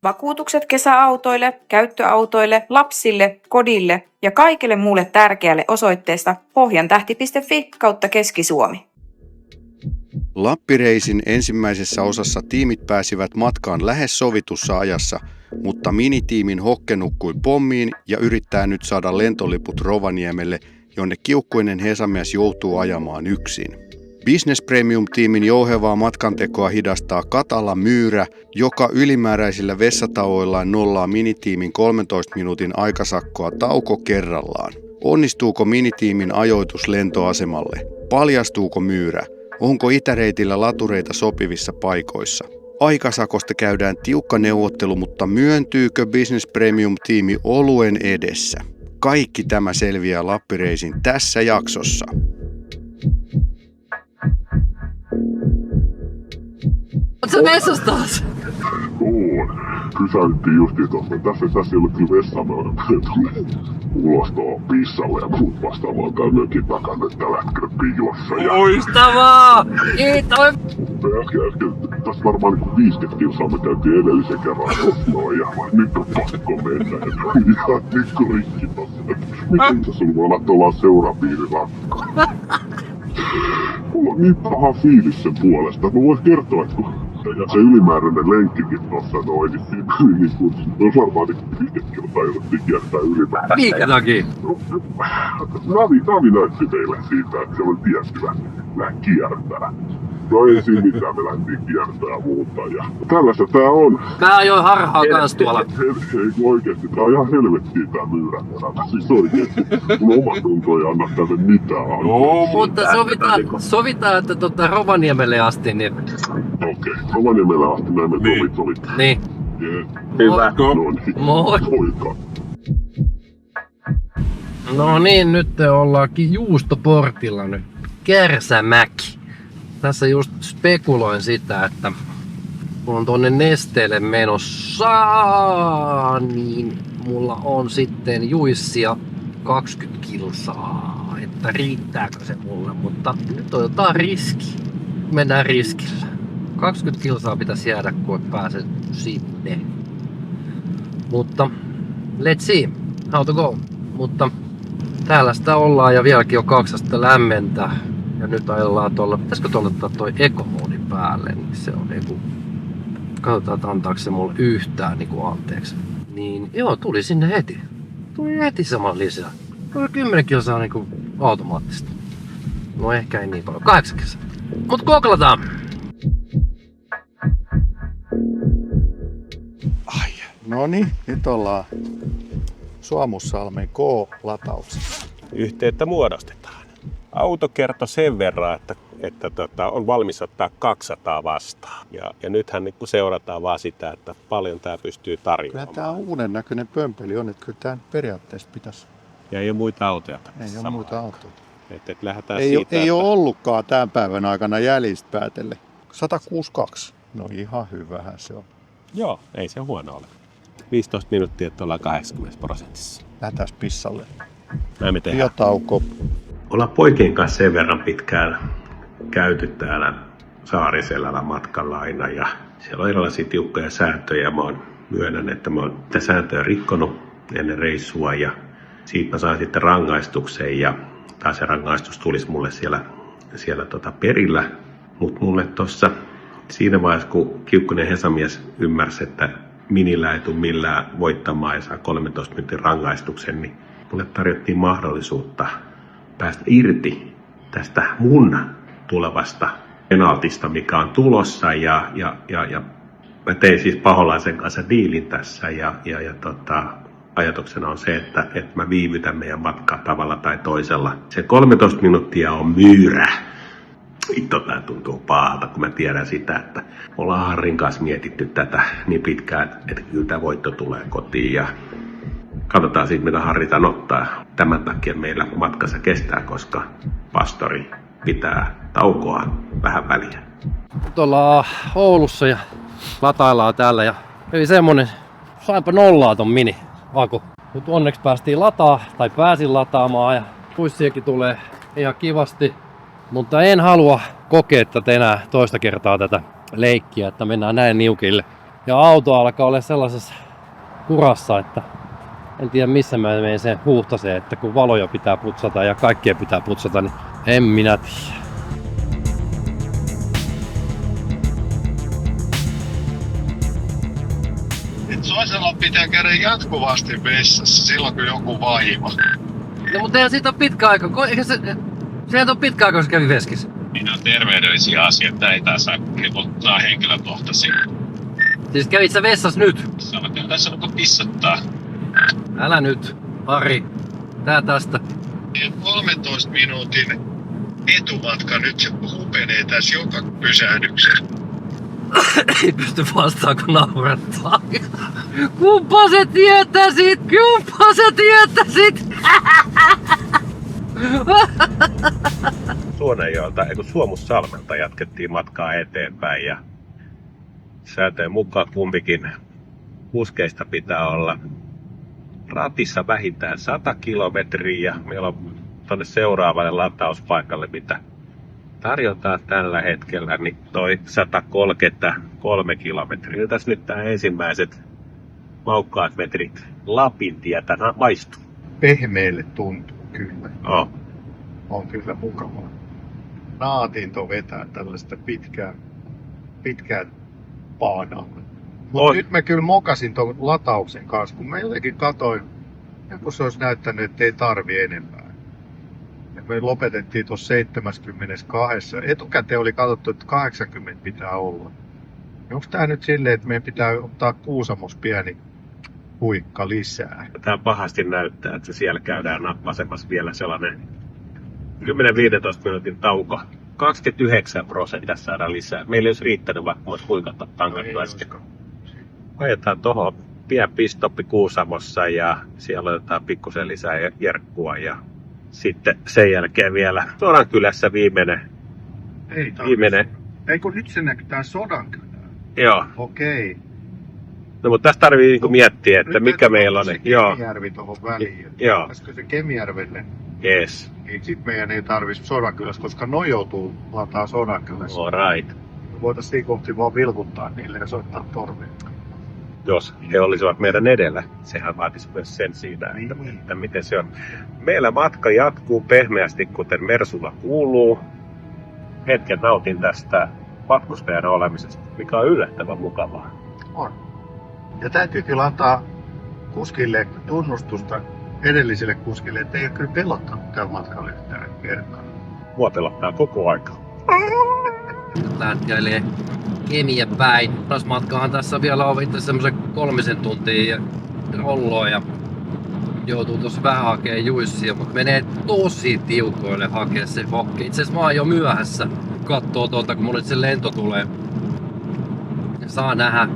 Vakuutukset kesäautoille, käyttöautoille, lapsille, kodille ja kaikille muulle tärkeälle osoitteesta pohjantähti.fi/Keski-Suomi. Lappireisin ensimmäisessä osassa tiimit pääsivät matkaan lähes sovitussa ajassa, mutta minitiimin Hokke nukkui pommiin ja yrittää nyt saada lentoliput Rovaniemelle, jonne kiukkuinen Hesamies joutuu ajamaan yksin. Business Premium-tiimin jouhevaa matkantekoa hidastaa Katala Myyrä, joka ylimääräisillä vessatauoillaan nollaa minitiimin 13 minuutin aikasakkoa tauko kerrallaan. Onnistuuko minitiimin ajoitus lentoasemalle? Paljastuuko Myyrä? Onko itäreitillä latureita sopivissa paikoissa? Aikasakosta käydään tiukka neuvottelu, mutta myöntyykö Business Premium-tiimi oluen edessä? Kaikki tämä selviää Lappireisin tässä jaksossa. Oot sä vessassa taas? Oon. Pysäyttiin justiin tuossa. Tässä ei ole kyllä vessaa. Mä tulee ulos tuohon pissalle ja muut vastaamaan tää mökin takana tällä hetkellä piilossa. Loistavaa! Kiitos! Äsken tästä varmaan 50 kilsaa me käytiin edellisen kerran. Ja nyt on pakko mennä. Ihan tikku rikki tossa. Miten tässä on alat ollaan seurapiirirakko? Mulla on niin paha fiilis sen puolesta. Mä vois kertoa, että kun se ylimääräinen lenkkikin tossa noin, niin kun on varmaan 50 kilsaa jouduttiin kiertää ylimääräistä. Minkä takia? Navi näytti meille siitä, että se on tietty vähän kiertää. No ei siinä mitään, me lähdettiin kiertää ja muuta. Ja tällaista tää on. Mä ajoin harhaa kans tuolla. Ei oikeesti, tää on ihan helvettiä tää Myyrän elämä. Siis oikeesti, mun oma tunto ei anna tälle mitään. No, mutta sovitaan, että Rovaniemelle asti, niin... Okei, Rovaniemelle asti näin me sovitaan. Niin. Jees. Hyvä. No niin. Moi. Moikka. No niin, nyt ollaankin juustoportilla nyt. Kärsämäki. Tässä just spekuloin sitä, että kun on tonne Nesteelle menossa, niin mulla on sitten juissia 20 kilsaa, että riittääkö se mulle, mutta nyt otetaan riski. Mennään riskillä. 20 kilsaa pitäisi jäädä, kun pääsen sinne. Mutta let's see, how to go. Mutta täällä sitä ollaan ja vieläkin on 2 astetta lämmentä. Ja nyt ajellaan tuolla, pitäisikö tuolla ottaa toi ekomoodi päälle, niin se on niinku... Katsotaan, että antaako se mulle yhtään niinku anteeksi. Niin joo, tuli sinne heti. Tuli heti sama lisää. Tuli 10 kilsaa niinku automaattista. No ehkä ei niin paljon, 8 kilsaa. Mut koklataan! Ai, no niin, nyt ollaan Suomussalmen K-latauksessa. Yhteyttä muodostetaan. Auto kertoi sen verran, että on valmis ottaa 200 vastaan. Ja nythän niin seurataan vaan sitä, että paljon tämä pystyy tarjoamaan. Kyllä tämä uuden näköinen pömpeli on, että kyllä tämä periaatteessa pitäisi. Ja ei ole muita autoja. Ei ole muita autoja. Ei ole ollutkaan tämän päivän aikana jäljistä päätelle. 162. No ihan hyvähän se on. Joo, ei se huono ole. 15 minuuttia, että ollaan 80%. Lähdetään pissalle. Näin me tehdään. Biotauko. Ollaan poikien kanssa sen verran pitkään käyty täällä Saariselällä matkalla aina ja siellä on erilaisia tiukkoja sääntöjä. Mä myönnän, että mä oon tätä sääntöjä rikkonut ennen reissua ja siitä mä sain sitten rangaistuksen ja taas se rangaistus tulisi mulle siellä perillä. Mutta mulle tossa siinä vaiheessa, kun kiukkuinen Hesamies ymmärsi, että minillä ei tule millään voittamaan ja saa 13 minuutin rangaistuksen, niin mulle tarjottiin mahdollisuutta päästä irti tästä mun tulevasta penaltista, mikä on tulossa ja mä tein siis Paholaisen kanssa diilin tässä ja ajatuksena on se, että mä viivytän meidän matkaa tavalla tai toisella. Se 13 minuuttia on Myyrä. Vittu, tää tuntuu pahalta, kun mä tiedän sitä, että ollaan Harrin kanssa mietitty tätä niin pitkään, että kyllä tää voitto tulee kotiin ja katsotaan siitä, mitä Harri ottaa. Tämän takia meillä matkassa kestää, koska pastori pitää taukoa vähän väliä. Nyt ollaan Oulussa ja lataillaan täällä ja eli semmonen, sainpa nollaa ton mini-aku. Nyt onneksi pääsin lataamaan ja puissiakin tulee ihan kivasti. Mutta en halua kokea tätä enää toista kertaa tätä leikkiä, että mennään näin niukille Ja auto alkaa olla sellaisessa kurassa, että en tiedä missä mä menen sen huuhtaseen, että kun valoja pitää putsata ja kaikkea pitää putsata, niin en minä tiedä. Soisella pitää käydä jatkuvasti vessassa silloin kun joku vaima. No mutta eihän siitä ole pitkä aika. Sehän on pitkä aika, kun se kävi veskissä. Niin on terveydellisiä asioita, ei taas ottaa henkilökohtaisia. Siis kävit sä vessassa nyt? Sanotaan tässä onko pissottaa. Älä nyt, Ari. Tää tästä. 13 minuutin etumatka nyt se hupenee tässä joka pysähdyksessä. Ei pysty vastaamaan, kun naurattaa. Kumpa sä tietäsit? Kumpa sä tietäsit? Suonenjoelta, Suomussalmelta jatkettiin matkaa eteenpäin ja sääntöjen mukaan kumpikin kuskeista pitää olla ratissa vähintään 100 kilometriä. Meillä on tuonne seuraavalle latauspaikalle, mitä tarjotaan tällä hetkellä, niin toi 133 kilometriä. Tässä nyt tää ensimmäiset maukkaat metrit Lapin tietä maistuu. Pehmeelle tuntuu kyllä. Oh. On kyllä mukavaa. Naatinto vetää tällaista pitkää paanaa. Mutta nyt mä kyllä mokasin ton latauksen kanssa, kun mä jotenkin katoin, kun se olisi näyttänyt, että ei tarvi enempää. Ja me lopetettiin tuossa 72. Etukäteen oli katsottu, että 80 pitää olla. Onko tää nyt silleen, että meidän pitää ottaa Kuusamossa pieni huikka lisää? Tää pahasti näyttää, että siellä käydään nappasemassa vielä sellainen 10-15 minuutin tauko. 29% saadaan lisää. Meillä ei olisi riittänyt, vaikka olisi huikata tankattu äsken. Ajetaan tuohon pian pistoppi Kuusamossa ja siellä otetaan pikkusen lisää jerkkua ja sitten sen jälkeen vielä Sodankylässä viimeinen. Ei kun nyt se näkyy Sodankylää. Joo. Okei. No mutta tässä tarvii niinku miettiä, että nyt mikä meillä on. Kemijärvi tuohon väliin. Joo. Pääsikö se Kemijärvelle? Yes. Niin sit meidän ei tarvitsisi Sodankylässä, koska noi joutuu lataa Sodankylässä. Alright. Me voitaisiin kohti vaan vilkuttaa niille ja soittaa torveen. Jos he olisivat meidän edellä, sehän vaatisi myös sen siitä, että miten se on. Meillä matka jatkuu pehmeästi, kuten Mersulla kuuluu. Hetken nautin tästä matkustajana olemisesta, mikä on yllättävän mukavaa. On. Ja täytyy kyllä antaa kuskille tunnustusta edelliselle kuskille, että ei ole kyllä pelottanut tällä matkalla yhtään kertaa. Mua pelottaa koko aika. Lähtkäilee Kemiä päin. Matkahan tässä vielä on itse semmoisen 3 tuntia rolloa ja joutuu tossa vähän hakee juissia, mutta menee tosi tiukoille hakea se vokki. Itse asiassa mä oon jo myöhässä. Kattoo tuolta, kun mulle se lento tulee. Ja saa nähdä,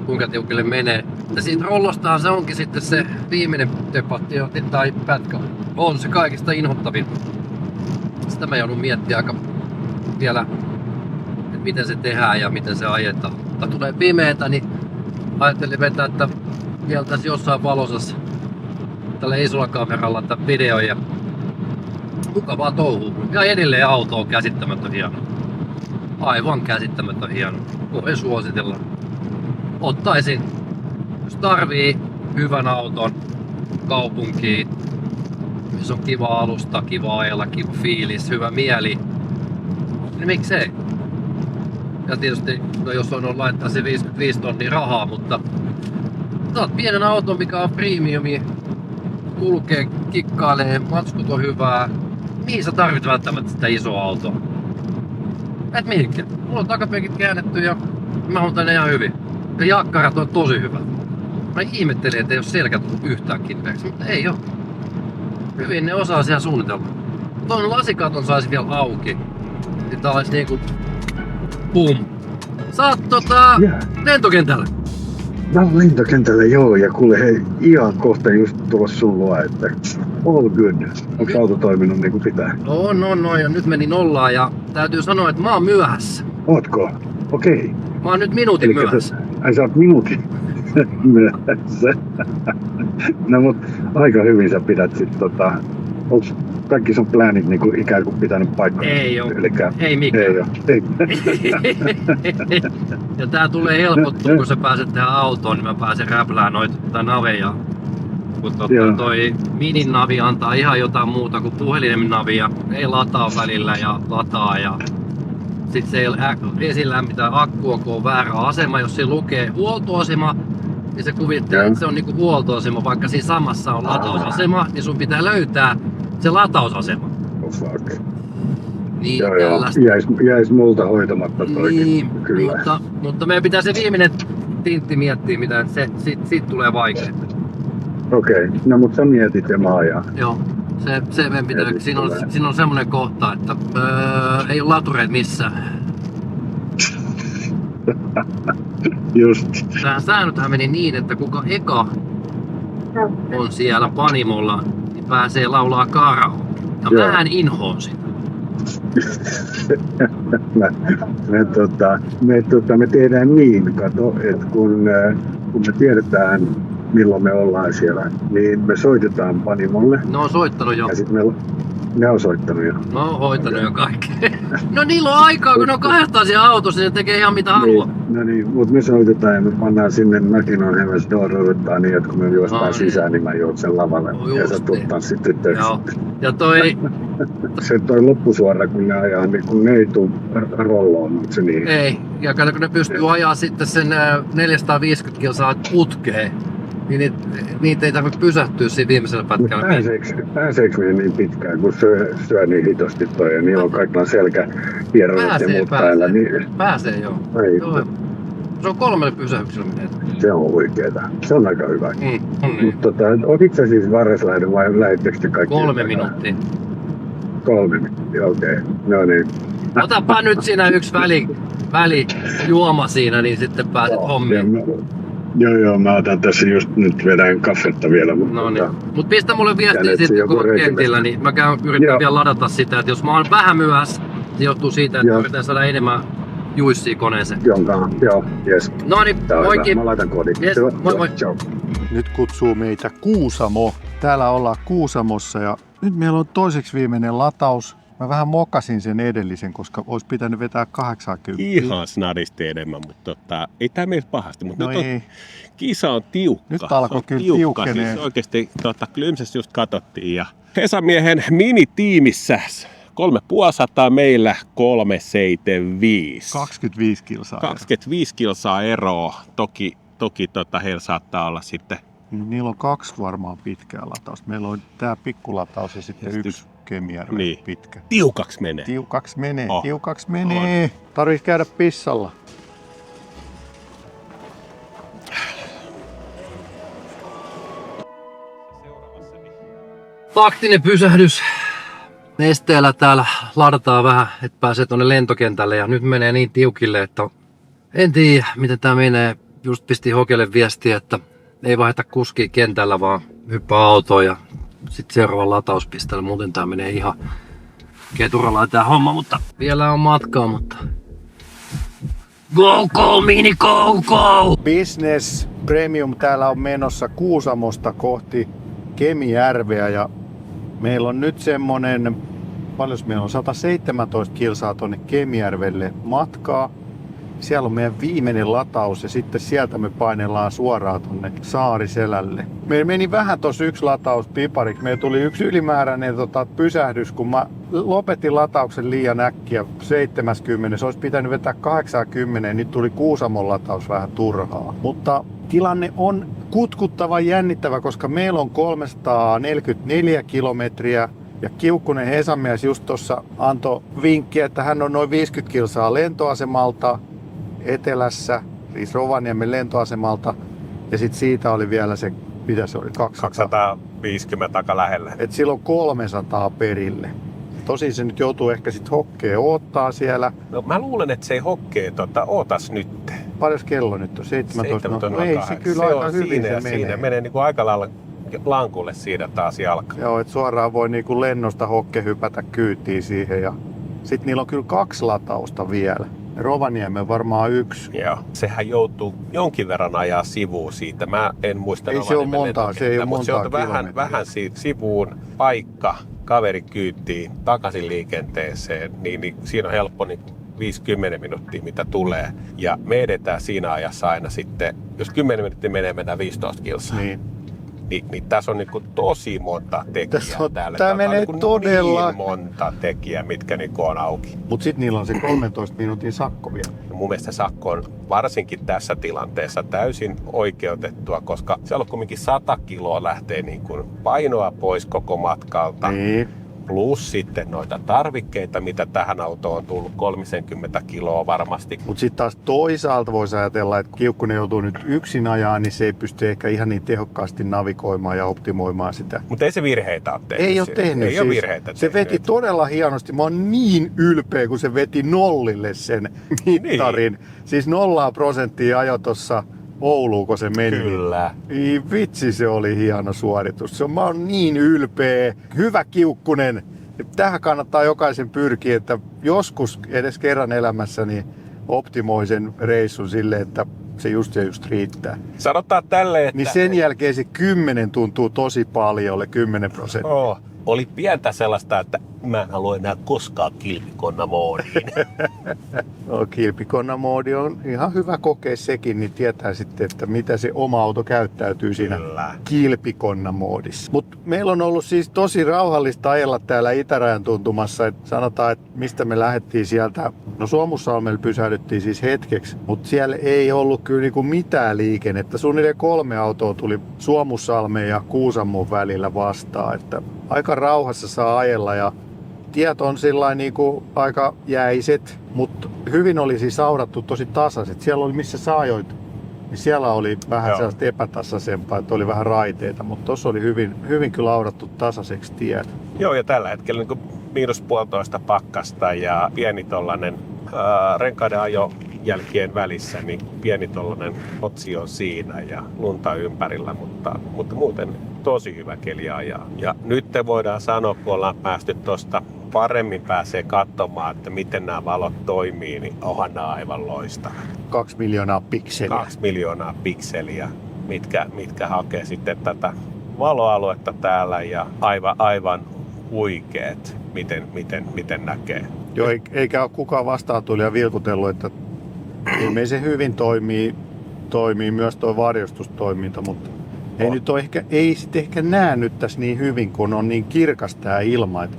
kuinka tiukille menee. Ja siitä rollostahan se onkin sitten se viimeinen debatti tai pätkä. On se kaikista inhottavin. Sitä mä joudun miettimään aika vielä, että miten se tehdään ja miten se ajetaan. Mutta tulee pimeetä, niin ajattelin vetää, että vielä tässä jossain valosassa tällä isolla kameralla tämän videon ja mukavaa touhua. Ja edelleen auto on käsittämätön hieno. Aivan käsittämätön hieno. Voin suositella. Ottaisin, jos tarvii hyvän auton kaupunkiin, missä on kiva alusta, kiva ajella, kiva fiilis, hyvä mieli, niin miksei? Ja tietysti, no jos on laittaa se 55 tonnia rahaa, mutta saat pienen auton, mikä on premiumi, kulkee, kikkailee, matskut on hyvää. Mihin sä tarvit välttämättä sitä isoa autoa? Et mihinkään. Mulla on takapenkit käännetty ja mä oon tänne ihan hyvin. Ja jakkarat on tosi hyvät. Mä ihmettelin, että ei oo selkä tullut yhtään kipeäksi, mutta ei oo. Hyvin ne osaa siellä suunnitella. Tuon lasikaton saisi vielä auki. Niin tää olisi niinku... Pum! Sä oot lentokentällä. Mä oon lentokentällä joo, ja kuule hei, ihan kohta just tulossa sun luo, että all good. Onko auto toiminut niin kuin pitää? No, ja nyt meni nollaan ja täytyy sanoa, että mä oon myöhässä. Ootko? Okei. Mä oon nyt minuutin myöhässä. Ai sä oot minuutin myöhässä. No mut aika hyvin sä pidät sit Onko kaikki sun plänit niin kuin ikään kuin pitänyt paikkaa? Ei oo. Elikkä, Ei mikään. Ei oo. Ei. Ja tää tulee helpottua, kun sä pääset tähän autoon, niin mä pääsen räplään noita naveja. Kun Joo. toi minin navi antaa ihan jotain muuta kuin puhelimen navia. Ei lataa välillä ja lataa ja sit se ei esillä mitään akkua, kun on väärä asema. Jos se lukee huoltoasema, niin se kuvittelee, että se on niinku huoltoasema, vaikka siinä samassa on latausasema, niin sun pitää löytää se latausasema. Oh fuck. Niin, Joo, tällaista. jäis multa hoitamatta toikin. Niin, Kyllä. mutta meidän pitää se viimeinen tintti miettiä, mitä siitä tulee vaikea. Okei, no mut sä mietit ja mä ajan. Joo, se meidän pitää. Ja Siinä sitten on semmonen kohta, että ei ole latureita missään. Just. Tää säännöthän meni niin, että kuka eka on siellä panimolla, niin pääsee laulaa karaoke. Ja Joo. mähän inhoon sitä. Me tehdään niin, kato, että kun me tiedetään milloin me ollaan siellä, niin me soitetaan panimolle. Ne on soittanut jo. Ja sit ne on soittanut jo. Ne on hoitanut jo kaikkea. No niillä on aikaa, kun ne on kahdestaan siellä autossa, niin ne tekee ihan mitä haluaa. No niin, mutta me soitetaan ja me pannaan sinne Mäkinon Hemes Door odottaa niin, että kun me juostaan No, sisään, niin mä juon sen lavalle. No, Ja sä just tuut niin. tanssitte töissä. Joo. Ja toi, Se toi loppusuora, kun ne ajaa, niin kun ne ei tuu rolloon, mutta se niin. ei. Ja kato, kun ne pystyy ajaa sitten sen 450 kilsaa putkeen, niin niitä ei tarvitse pysähtyä siinä viimeisellä pätkällä. Pääseekö ne niin pitkään, kun syö niin hitosti toi ja niillä on kaikilla selkähieronnat ja muut päällä. Niin, Pääsee joo. ei, Joo. Se on 3 pysähyksellä menee. se on oikeeta. Se on aika hyvä. On niin. Mutta otitko sä siis Varreslähdön vai lähettekö te kaikki? 3 minuuttia. 3 minuuttia, okei. No niin. Otapa nyt siinä yksi välijuoma siinä, niin sitten pääset hommiin. Joo, mä otan tässä just nyt vedän kaffetta vielä. No niin. Mut pistä mulle viestiä Kädet sitten, joku kun olet reikivästä. kentillä, niin mä yritän Joo. vielä ladata sitä, että jos mä oon vähän myöhässä, se johtuu siitä, että Joo. yritän saada enemmän juissia koneeseen. Joo, jes. No niin, Tää on moikki! hyvä. Mä laitan kodin. Yes, Hyvä. moi moi. Ciao. Nyt kutsuu meitä Kuusamo. Täällä ollaan Kuusamossa ja nyt meillä on toiseksi viimeinen lataus. Mä vähän mokasin sen edellisen, koska olisi pitänyt vetää 80. Ihan snadisti enemmän, mutta ei tämä mene pahasti. Mutta No nyt on, ei. kisa on tiukka. Nyt alkoi Se on kyllä tiukka. tiukkenee. Siis oikeasti Klymsässä just katsottiin ja Hesamiehen minitiimissä 350 meillä 375. 25 kilsaa. 25 kilsaa eroa. Toki heillä saattaa olla sitten Niillä on 2 varmaan pitkää latausta. Meillä on tää pikkulataus ja sitten Ja sitten yksi Kemijärven niin. pitkä. tiukaksi menee. Tiukaksi menee, Oh. tiukaksi menee. Tarvitsisi käydä pissalla. Taktinen pysähdys. Nesteellä täällä ladataan vähän, että pääsee tuonne lentokentälle ja nyt menee niin tiukille, että en tiedä miten tää menee. Just pisti Hokelle viestiä, että ei vaihda kuskia kentällä, vaan hyppää autoon ja sitten seuraava latauspisteellä. Muuten tää menee ihan keturalla tää homma, mutta vielä on matkaa, mutta go mini go! Business Premium täällä on menossa Kuusamosta kohti Kemijärveä ja meillä on nyt semmonen, paljon meillä on 117 kilsaa tonne Kemijärvelle matkaa. Siellä on meidän viimeinen lataus ja sitten sieltä me painellaan suoraan tonne Saariselälle. Meillä meni vähän tossa yksi lataus pipariksi. Meillä tuli yksi ylimääräinen pysähdys, kun mä lopetin latauksen liian äkkiä 70. Se olisi pitänyt vetää 80, nyt tuli Kuusamon lataus vähän turhaa. Mutta tilanne on kutkuttava jännittävä, koska meillä on 344 kilometriä. Ja Kiukkunen Hesamies just tuossa antoi vinkkiä, että hän on noin 50 kilsaa lentoasemalta etelässä, siis Rovaniemen lentoasemalta. Ja sitten siitä oli vielä se, mitä se oli, 200. 250 aika lähellä. Et silloin 300 perille. Tosin se nyt joutuu ehkä sitten hokkeen odottaa siellä. No, mä luulen, että se ei hokkee ootas nyt. Paljon kello nyt on? 17. No, ei se kyllä se aika on hyvin siinä, se ja menee. siinä menee niin kuin aika lailla lankulle siinä taas jalka. Joo, että suoraan voi niinku lennosta hokke hypätä kyytiin siihen. Ja sitten niillä on kyllä 2 latausta vielä. Rovaniemen varmaan 1. Joo. Sehän joutuu jonkin verran ajaa sivuun siitä. Mä en muista. Ei se ole montaa, se ei ole mutta se montaa on kilometriä. vähän siitä sivuun, paikka, kaveri kyytiin, takaisin liikenteeseen, niin siinä on helppo niin 5-10 minuuttia, mitä tulee. Ja me edetään siinä ajassa aina sitten, jos 10 minuuttia menee, mennään 15 kilsaa. Niin tässä on niin kuin tosi monta tekijää täällä. Tämä menee niin kuin todella... niin monta tekijää, mitkä niin on auki. Mutta sitten niillä on se 13 minuutin sakko vielä. Mun mielestä sakko on varsinkin tässä tilanteessa täysin oikeutettua, koska siellä on kuitenkin 100 kiloa lähtee niin kuin painoa pois koko matkalta. Niin. Plus sitten noita tarvikkeita, mitä tähän autoon on tullut 30 kiloa varmasti. Mutta sitten taas toisaalta voisi ajatella, että Kiukkunen joutuu nyt yksin ajaa, niin se ei pysty ehkä ihan niin tehokkaasti navigoimaan ja optimoimaan sitä. Mutta ei se virheitä ole tehnyt. Ei ole tehnyt. Ei ole virheitä se veti todella hienosti. Mä oon niin ylpeä, kun se veti nollille sen mittarin. Niin. Siis 0% ajo tuossa Ouluun, kun se meni. Kyllä. Ei vitsi, se oli hieno suoritus. Mä oon niin ylpeä. Hyvä Kiukkunen. Tähän kannattaa jokaisen pyrkiä, että joskus edes kerran elämässäni optimoi sen reissun silleen, että se just riittää. Sanotaan tälleen, että... Niin sen jälkeen se 10 tuntuu tosi paljolle, 10%. Oli pientä sellaista, että mä en halua enää koskaan kilpikonna-moodiin. No, kilpikonna-moodi on ihan hyvä kokea sekin, niin tietää sitten, että mitä se oma auto käyttäytyy siinä kilpikonna-moodissa. Mutta meillä on ollut siis tosi rauhallista ajella täällä Itärajan tuntumassa. Et sanotaan, että mistä me lähdettiin sieltä. No Suomussalmella pysähdyttiin siis hetkeksi, mutta siellä ei ollut kyllä niinku mitään liikennettä. Suunnilleen 3 autoa tuli Suomussalmen ja Kuusammon välillä vastaan. Että aika rauhassa saa ajella ja tiet on sillain niinku aika jäiset, mutta hyvin oli siis aurattu tosi tasaiset. Siellä oli missä sä ajoit, niin siellä oli vähän sellaista epätasaisempaa, että oli vähän raiteita, mutta tuossa oli hyvin kyllä aurattu tasaiseksi tiet. Joo, ja tällä hetkellä niin -1,5 pakkasta ja pieni tollanen renkaiden ajojälkien välissä, niin pieni tollanen otsi on siinä ja lunta ympärillä, mutta muuten tosi hyvä keli ajaa. Ja nyt te voidaan sanoa, kun ollaan päästy tuosta paremmin pääsee katsomaan, että miten nämä valot toimii, niin onhan nämä aivan loistavat. 2 miljoonaa pikseliä. 2 miljoonaa pikseliä, mitkä hakee sitten tätä valoaluetta täällä ja aivan huikeet, miten näkee. Joo, eikä ole kukaan vastaantulija vilkutellut, että ilmeisen hyvin toimii myös tuo varjostustoiminta, mutta ei sitten ehkä näe nyt tässä niin hyvin, kun on niin kirkas tämä ilma. Että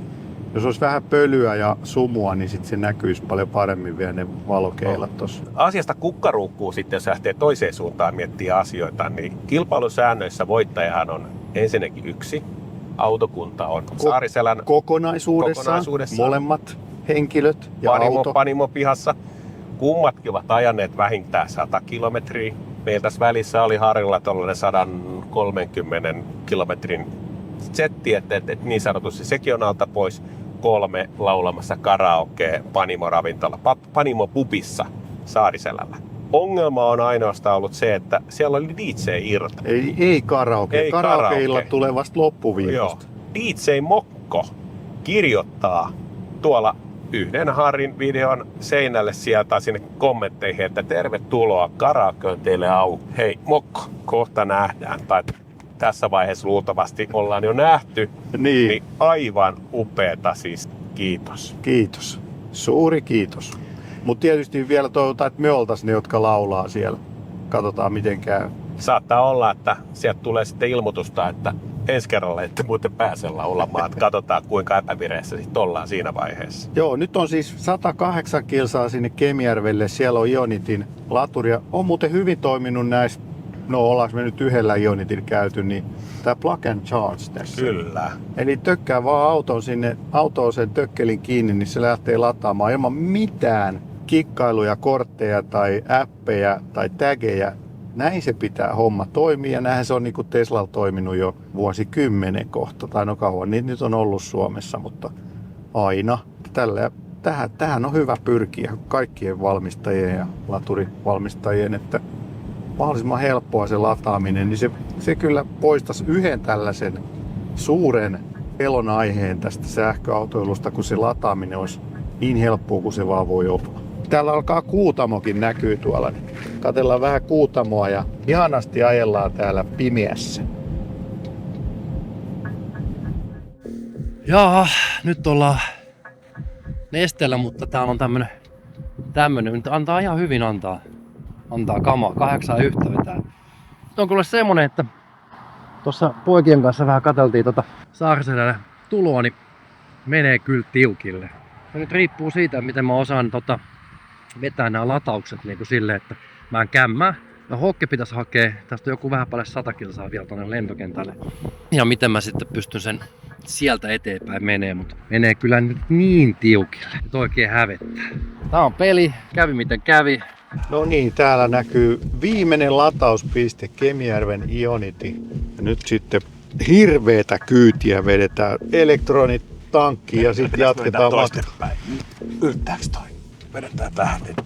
jos olisi vähän pölyä ja sumua, niin sitten se näkyisi paljon paremmin vielä ne valokeilat tuossa. Asiasta kukkaruukkuu sitten, jos lähtee toiseen suuntaan miettiä asioita, niin kilpailusäännöissä voittajahan on ensinnäkin yksi. Autokunta on Saariselän kokonaisuudessaan molemmat henkilöt ja auto. Panimo pihassa. Kummatkin ovat ajaneet vähintään 100 kilometriä. Meillä tässä välissä oli Harjulla tuollainen 130 kilometrin setti, että niin sanotusti sekin on alta pois. 3 laulamassa karaokea Panimo-ravintola, Panimo-pubissa Saariselällä. Ongelma on ainoastaan ollut se, että siellä oli DJ-irta. Ei karaoke. Karaokeillat tulee vasta loppuviikosta. DJ Mokko kirjoittaa tuolla yhden Harrin videon seinälle sieltä sinne kommentteihin, että tervetuloa, karaoke on teille auki. Hei Mokko, kohta nähdään. Tai tässä vaiheessa luultavasti ollaan jo nähty. Niin aivan upeeta siis. Kiitos. Kiitos. Suuri kiitos. Mutta tietysti vielä toivotaan, että me oltaisiin ne, jotka laulaa siellä. Katsotaan miten käy. Saattaa olla, että sieltä tulee sitten ilmoitusta, että ensi kerralla ette muuten pääse laulamaan. Katsotaan kuinka epävireessä sitten ollaan siinä vaiheessa. Joo, nyt on siis 108 kilsaa sinne Kemijärvelle. Siellä on Ionitin laturi. On muuten hyvin toiminut näissä. No ollaanko me nyt yhdellä Ionitin käyty, niin tää plug and charge tässä. Kyllä. Eli tökkää vaan autoon sen tökkelin kiinni, niin se lähtee lataamaan ilman mitään kikkailuja, kortteja tai appeja tai tägejä. Näin se pitää homma toimia ja näinhän se on niin kuin Teslalla toiminut jo vuosikymmenen kohta tai no kauan. Niin nyt on ollut Suomessa, mutta aina tähän on hyvä pyrkiä kaikkien valmistajien ja laturivalmistajien, että mahdollisimman helppoa se lataaminen, niin se kyllä poistaisi yhden tällaisen suuren pelonaiheen tästä sähköautoilusta, kun se lataaminen olisi niin helppoa kuin se vaan voi olla. Täällä alkaa Kuutamokin näkyy tuolla. Katellaan vähän Kuutamoa ja ihanasti ajellaan täällä pimeässä. Jaa, nyt ollaan Nesteellä, mutta täällä on tämmönen, nyt antaa ihan hyvin antaa kamaa, 8,1 vetää. Nyt on kyllä semmonen, että tuossa poikien kanssa vähän katseltiin Saariselälle tuloa, niin menee kyllä tiukille. Ja nyt riippuu siitä, miten mä osaan vetää nämä lataukset niin kuin silleen, että mä en kämmää. Ja Hokke pitäisi hakea, tästä on joku vähän paljon 100 kilsaa vielä tuonne lentokentälle. Ja miten mä sitten pystyn sen sieltä eteenpäin menee, mutta menee kyllä nyt niin tiukille, että oikein hävettää. Tää on peli, kävi miten kävi. No niin, täällä näkyy viimeinen latauspiste Kemijärven Ionity. Ja nyt sitten hirveetä kyytiä vedetään elektronit tankkiin ja sitten jatketaan matkaa. Yltääks toi? Vedetään tähän nyt.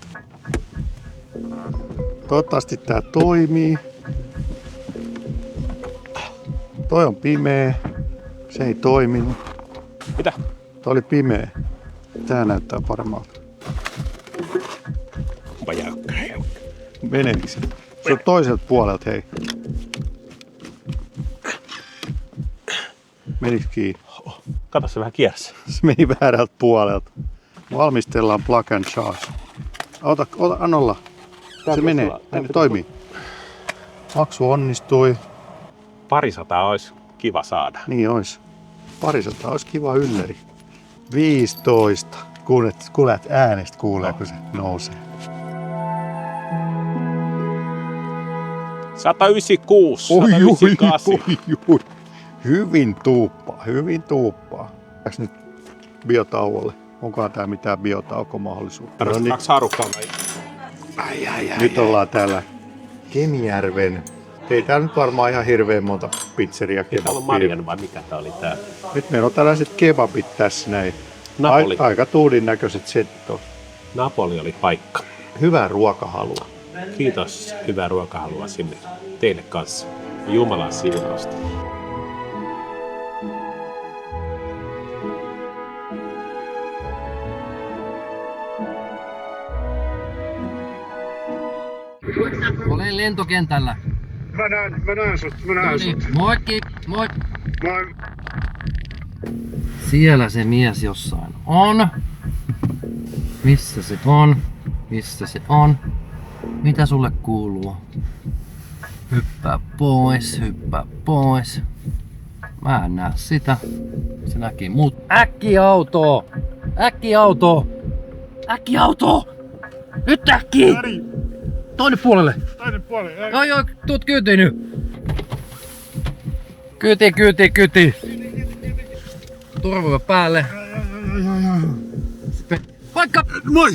Toivottavasti tää toimii. Toi on pimeä. Se ei toiminut. Mitä? Toi oli pimeä. Tää näyttää paremmalta. Onpa jäykkä. Meneekö se? Se on toiselta puolelta, hei. Menikö kiinni? Kato, se vähän kiersi. Se meni väärältä puolelta. Valmistellaan plug and charge. Ota Anolla. Se menee. Tänne toimii. Maksu onnistui. 200 olisi kiva saada. Niin ois. 200 olisi kiva ylleri. 15. Kuulet äänestä, kuulee kun se nousee. 196, 198. Hyvin tuuppaa, hyvin tuuppaa. Läks nyt biotauolle? Onkohan tää mitään biotaukomahdollisuutta? No niin. Kaksi harukkaa. Nyt ollaan täällä Kemijärven. Ei täällä nyt varmaan ihan hirveän monta pizzeria Täällä on Marian vai mikä tää oli tää? Nyt meillä on tällaiset kebabit tässä näin. Napoli. Aika tuudin näköiset setto. Napoli oli paikka. Hyvää ruokahalua. Kiitos. Hyvää ruokahalua sinne teille kanssa. Jumalan siunausta. Olen lentokentällä. Mä näen sut. Moikki, moi. Moi. Siellä se mies jossain on. Missä se on? Missä se on? Mitä sulle kuuluu? Hyppää pois, hyppää pois. Mä en näe sitä. Se näki mut. Äkkiauto! Äkkiauto! Äkkiauto! Nyt äkkiä! Toinen puolelle! Joo, tuut kyytiin nyt! Kyyti! Turvoja päälle! Vaikka! Moi!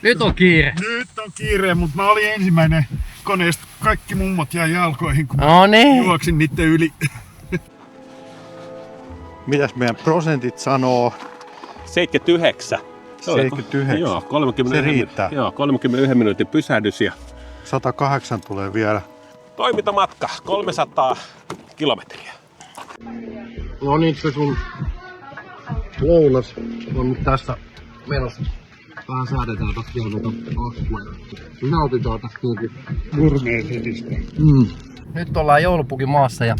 Nyt on kiire! Nyt on kiire, mutta mä olin ensimmäinen koneesta. Kaikki mummot jäi jalkoihin, kun No niin! juoksin niitten yli. Mitäs meidän prosentit sanoo? 79. 79. Joo, 31, Se riittää. Joo, 31 minuutin pysähdys ja 108 tulee vielä. toimintamatka 300 kilometriä. No niin, se sun lounas on nyt tässä menossa. Vähän säädetään tästä vielä akkuja. Nautitaan tästä kuitenkin. Gourmet-setistä. Nyt ollaan joulupukin maassa ja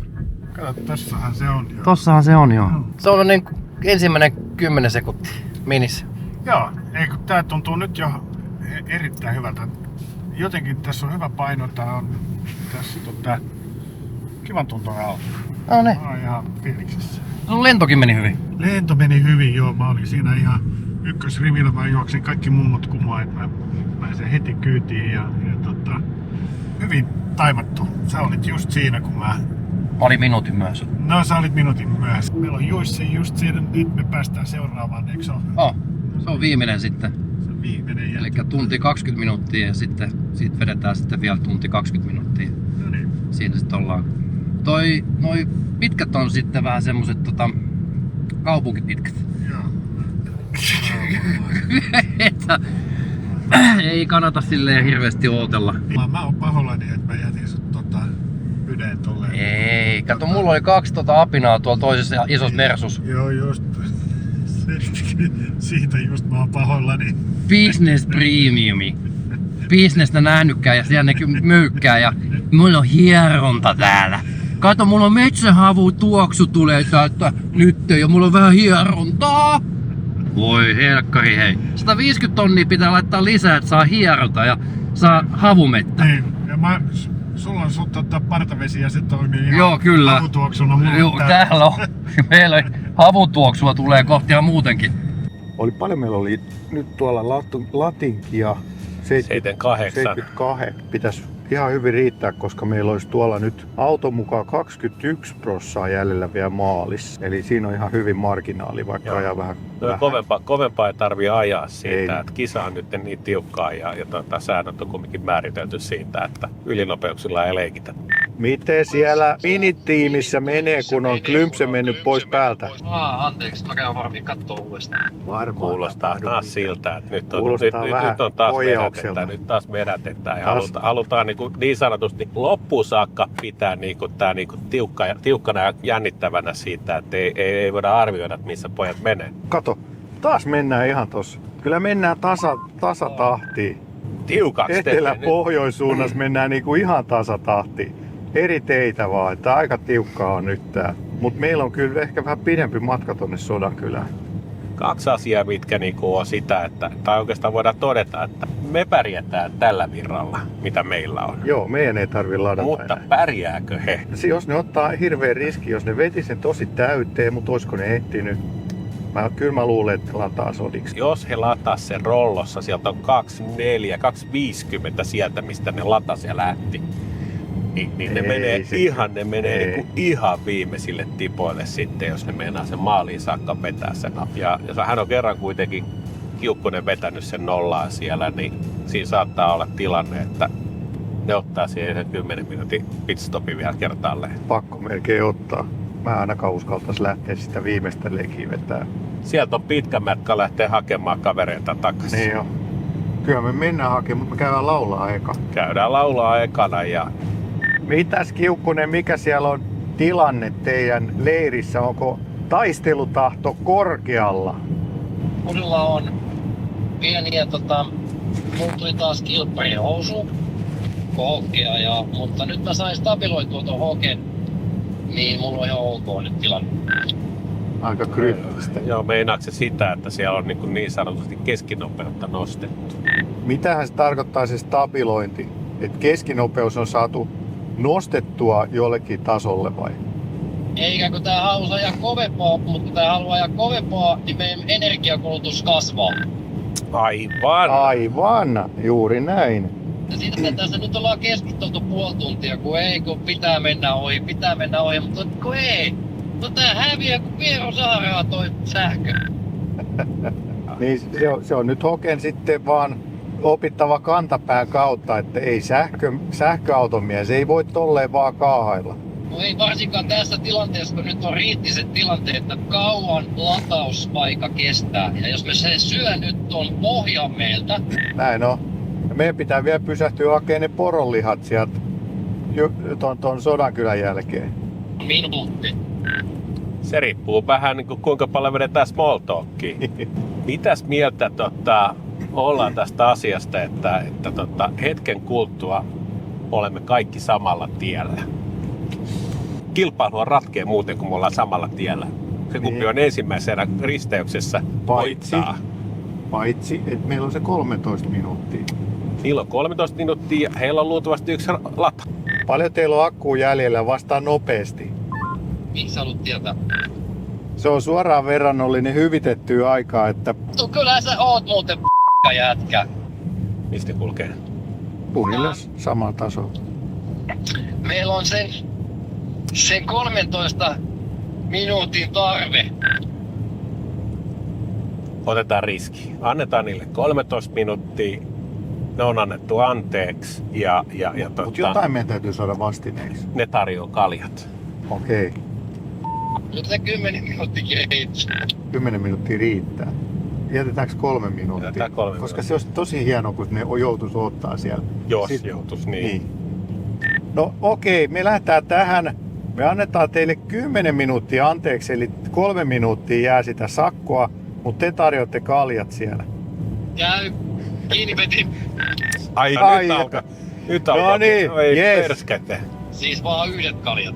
Kato, tossahan se on jo. tossahan se on jo. Se on niin ensimmäinen 10 sekuntia minissä. Joo, eikö tää tuntuu nyt jo erittäin hyvältä. Jotenkin tässä on hyvä paino, tää on tässä kivan tuntuinen auto. No niin. Mä oon ihan fiiliksissä. Sun lentokin meni hyvin. Lento meni hyvin, joo. Mä olin siinä ihan ykkösrivillä. Mä juoksin kaikki mummot kumoon, että mä pääsen heti kyytiin ja hyvin taivattu. Sä olit just siinä, kun mä... Mä olin minuutin myös. No, sä olit minuutin myöhässä. Meillä on Jussi just siinä, nyt me päästään seuraavaan, eikö se ole? Se on viimeinen sitten. Se on viimeinen Eli tunti 20 minuuttia ja sitten siitä vedetään sitten vielä tunti 20 minuuttia. No niin. Siinä sitten ollaan. Noi pitkät on sitten vähän semmoset kaupunkipitkät. Joo. Että ei kannata silleen hirveästi ootella. Mä oon pahoillani, että mä jätin sut ydeen tolleen. Ei, kato mulla oli 2 apinaa tuolla toisessa isossa Mersus. Joo, just. Siitä just mä oon pahoillani. Business premiumi. Business nähnytkään ja siellä ne myykkää ja mulla on hieronta täällä. Kato, mulla on metsähavu tuoksu tulee täältä nyt ja mulla on vähän hierontaa. Voi helkkari hei. 150 tonnia pitää laittaa lisää, että saa hieronta ja saa havumettä. Niin, ja sulla on partavesi ja se toimii ihan Joo, kyllä. havutuoksuna. Mulla Joo, täällä on. Meillä havutuoksua tulee kohti ihan muutenkin. Oli paljon meillä oli nyt tuolla latinkia 78. 72. Pitäisi ihan hyvin riittää, koska meillä olisi tuolla nyt auton mukaan 21% jäljellä vielä maalissa. Eli siinä on ihan hyvin marginaali, vaikka Joo. ajaa vähän. Kovempaa ei tarvii ajaa siitä, Ei. että kisa on nyt niin tiukkaa ja säännöt on kuitenkin määritelty siitä, että ylinopeuksilla ei leikitä. Miten siellä minitiimissä menee, kun on Klympse mennyt pois päältä? Anteeksi, mä käyn varmiin kattoo uudestaan. Varmaan. Kuulostaa taas siltä, että nyt on taas pojaukselta. vedätetään. Nyt taas vedätetään ja halutaan niin sanotusti loppuun saakka pitää tää tiukkana ja jännittävänä siitä, että ei voida arvioida, että missä pojat menee. Kato, taas mennään ihan tossa. Kyllä mennään tasatahtiin. Tiukaksi Etelä-pohjoissuunnassa mennään niinku ihan tasatahtiin. Eri teitä vaan, että aika tiukkaa on nyt tää. Mut meillä on kyllä ehkä vähän pidempi matka tonne Sodankylään. Kaksi asiaa, mitkä on sitä, tai oikeastaan voidaan todeta, että me pärjätään tällä virralla, mitä meillä on. Joo, meidän ei tarvi ladata Mutta enää. pärjääkö he? Jos ne ottaa hirveän riski, jos ne veti sen tosi täyteen, mutta olisiko ne ehtinyt? Kyllä mä luulen, että lataa sodiksi. Jos he lataa sen rollossa, sieltä on 2.4, 2.50 sieltä, mistä ne latasi ja lähti. Niin ne menee ihan viimeisille tipoille sitten, jos ne meinaa sen maaliin saakka vetää sen. Ja jos hän on kerran kuitenkin Kiukkunen vetänyt sen nollaan siellä, niin siinä saattaa olla tilanne, että ne ottaa siihen 10 minuutin pitstopin vielä kertaalleen. Pakko melkein ottaa. Mä ainakaan uskaltais lähteä sitä viimeistä lekiä vetää. Sieltä on pitkä matka lähteä hakemaan kavereita takaisin. Niin jo. Kyllä me mennään hakemaan, mutta me käydään laulaa eka. Käydään laulaa ekana ja Mitäs Kiukkunen, mikä siellä on tilanne teidän leirissä? Onko taistelutahto korkealla? Mulla on pieniä mulla tuli taas kilpparin housu hokea, mutta nyt mä sain stabiloitua tuon hoken, niin mulla on ihan ok nyt tilanne. Aika kryptistä. joo, meinaatko se sitä, että siellä on niin sanotusti keskinopeutta nostettu? Mitähän se tarkoittaa se stabilointi? Että keskinopeus on saatu nostettua jollekin tasolle vai? Eikä kun tää haluaa ajaa kovempaa, mutta kun tää haluaa ajaa kovempaa, niin meidän energiakulutus kasvaa. Aivan! Juuri näin. Ja siitä tässä nyt ollaan keskusteltu puoli tuntia, kun pitää mennä ohi, mutta kun ei. No tää häviää, kun Piero Saaraa toi sähkö. Niin se on nyt Hoken sitten vaan opittava kantapään kautta, että ei sähköauton mies ei voi tolleen vaan kaahailla. No ei varsinkaan tässä tilanteessa, kun nyt on riittiset tilanteet, että kauan latauspaikka kestää. Ja jos me se syö nyt ton pohjan meiltä, Näin on. Ja meidän pitää vielä pysähtyä hakemaan ne poronlihat sieltä ton Sodankylän jälkeen. minuutti. Se riippuu vähän kuinka paljon vedetään small talkia. Mitäs mieltä ollaan tästä asiasta, että hetken kuluttua olemme kaikki samalla tiellä? Kilpailu ratkee muuten, kun me ollaan samalla tiellä. Se kumpi on ensimmäisenä risteyksessä voittaa. Paitsi, että meillä on se 13 minuuttia. Niillä on 13 minuuttia ja heillä on luultavasti yksi lata. Paljon teillä on akkuu jäljellä, vastaa nopeasti. Miksi haluat tietää? Se on suoraan verrannollinen hyvitettyä aikaa, että No kyllä sä oot muuten jätkä. Mistä kulkee? puhille sama taso. Meillä on sen 13 minuutin tarve. Otetaan riski. Annetaan niille 13 minuuttia. Ne on annettu anteeksi ja Mutta jotain meidän täytyy saada vastineeksi. ne tarjoaa kaljat. Okei. Nyt se 10 minuuttia riittää. 10 minuuttia riittää. Jätetäänkö 3 minuuttia? Jätetään 3 Koska minuuttia. se olisi tosi hienoa, kun ne joutuisi ottaa siellä. Jos joutuisi, niin. No okei, me lähdetään tähän. Me annetaan teille 10 minuuttia anteeksi, eli 3 minuuttia jää sitä sakkoa. Mutta te tarjoatte kaljat siellä. Käy. Kiinni vetin. Ai, Ai, nyt alkaa. Nyt alkaa. No niin, Ei jes. perskete. Siis vaan yhdet kaljat.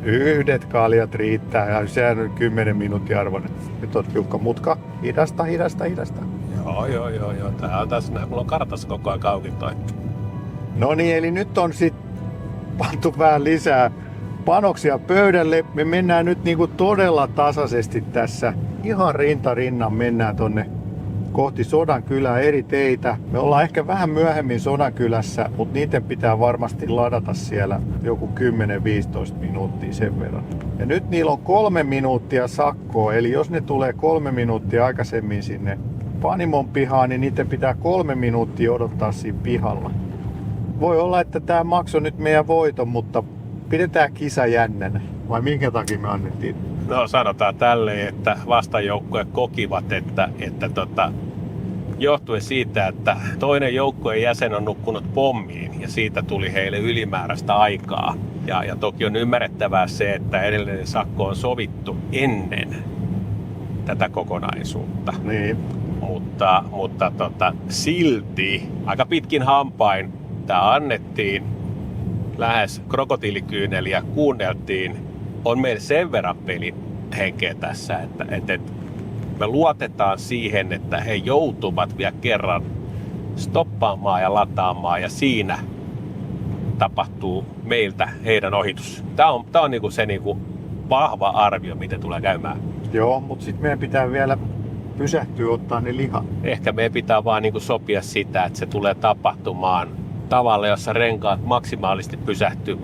Yhdet kaljat riittää ja sehän on 10 minuutin arvoinen. Nyt on tiukka mutka. Hidasta. Joo. Tää on tässä näin. Mulla on kartassa koko ajan auki toi. No niin, eli nyt on sit pantu vähän lisää panoksia pöydälle. Me mennään nyt niinku todella tasaisesti tässä. Ihan rinta rinnan mennään tonne kohti Sodankylää eri teitä. Me ollaan ehkä vähän myöhemmin Sodankylässä, mutta niiden pitää varmasti ladata siellä joku 10-15 minuuttia sen verran. Ja nyt niillä on 3 minuuttia sakkoa, eli jos ne tulee 3 minuuttia aikaisemmin sinne Panimon pihaan, niin niiden pitää 3 minuuttia odottaa siinä pihalla. Voi olla, että tää maksoi nyt meidän voiton, mutta pidetään kisa jännänä. Vai minkä takia me annettiin? No sanotaan tälleen, että vastajoukkueet kokivat, että johtuen siitä, että toinen joukkueen jäsen on nukkunut pommiin ja siitä tuli heille ylimääräistä aikaa. Ja toki on ymmärrettävää se, että edellinen sakko on sovittu ennen tätä kokonaisuutta. Niin. Mutta silti aika pitkin hampain tämä annettiin lähes krokotiilikyyneliä kuunneltiin. On meillä sen verran pelihenkeä tässä, että me luotetaan siihen, että he joutuvat vielä kerran stoppaamaan ja lataamaan ja siinä tapahtuu meiltä heidän ohitus. Tämä on niinku se niinku vahva arvio, miten tulee käymään. Joo, mutta sitten meidän pitää vielä pysähtyä ottaa ne lihat. Ehkä meidän pitää vaan niinku sopia sitä, että se tulee tapahtumaan tavalla, jossa renkaat maksimaalisesti pysähtyy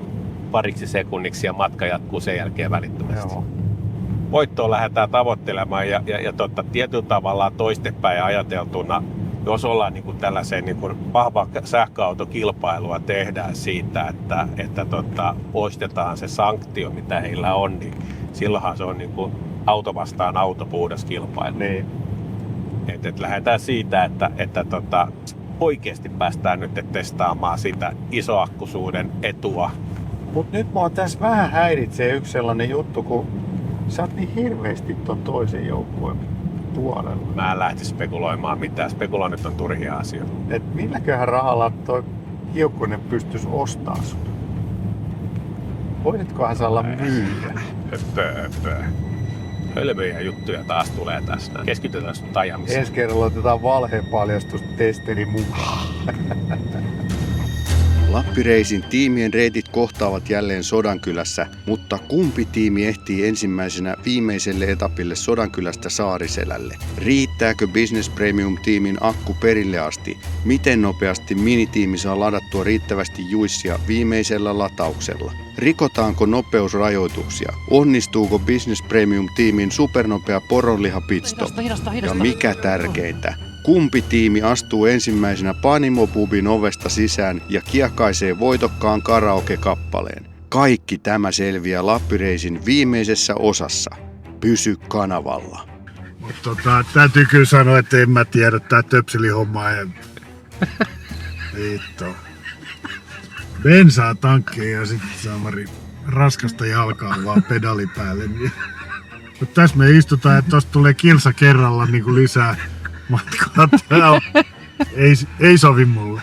pariksi sekunniksi ja matka jatkuu sen jälkeen välittömästi. Joo. Voittoa lähdetään tavoittelemaan ja tietyllä tavalla toistepäin ajateltuna, jos ollaan niin kuin tällaiseen niin kuin vahva sähköautokilpailua tehdään siitä, että poistetaan se sanktio, mitä heillä on, niin silloinhan se on niin kuin auto vastaan auto puhdas kilpailu. Niin. Et lähdetään siitä, että oikeasti päästään nyt testaamaan sitä isoakkuisuuden etua. Mut nyt mua tässä vähän häiritsee yksi sellainen juttu, kun sä oot niin hirveästi ton toisen joukkueen puolella. Mä en lähti spekuloimaan mitään. Spekuloinnit on turhia asioita. Et milläköhän rahalla toi Kiukkunen pystyisi ostamaan sut? Voisitkohan sä olla myyjä? Höpö. Hölmöjä juttuja taas tulee tässä. Keskitytään sun tajamiseen. Ensi kerralla otetaan valheenpaljastustesteri mukaan. Lappireisin tiimien reitit kohtaavat jälleen Sodankylässä, mutta kumpi tiimi ehtii ensimmäisenä viimeiselle etapille Sodankylästä Saariselälle? Riittääkö Business Premium-tiimin akku perille asti? Miten nopeasti minitiimi saa ladattua riittävästi juissia viimeisellä latauksella? Rikotaanko nopeusrajoituksia? Onnistuuko Business Premium-tiimin supernopea poronliha pitstop? Ja mikä tärkeintä? Kumpi tiimi astuu ensimmäisenä Panimo-pubin ovesta sisään ja kiekaisee voitokkaan karaoke-kappaleen? Kaikki tämä selviää Lappireisin viimeisessä osassa. Pysy kanavalla. Täytyy kyllä sanoa, että en mä tiedä tää töpselihomma ei... Vittu. Bensaa tankkiin ja sitten saamari raskasta jalkaa vaan pedali päälle. Mutta tässä me istutaan, että tosta tulee kilsa kerralla niin kuin lisää matkaa. Ei sovi mulle.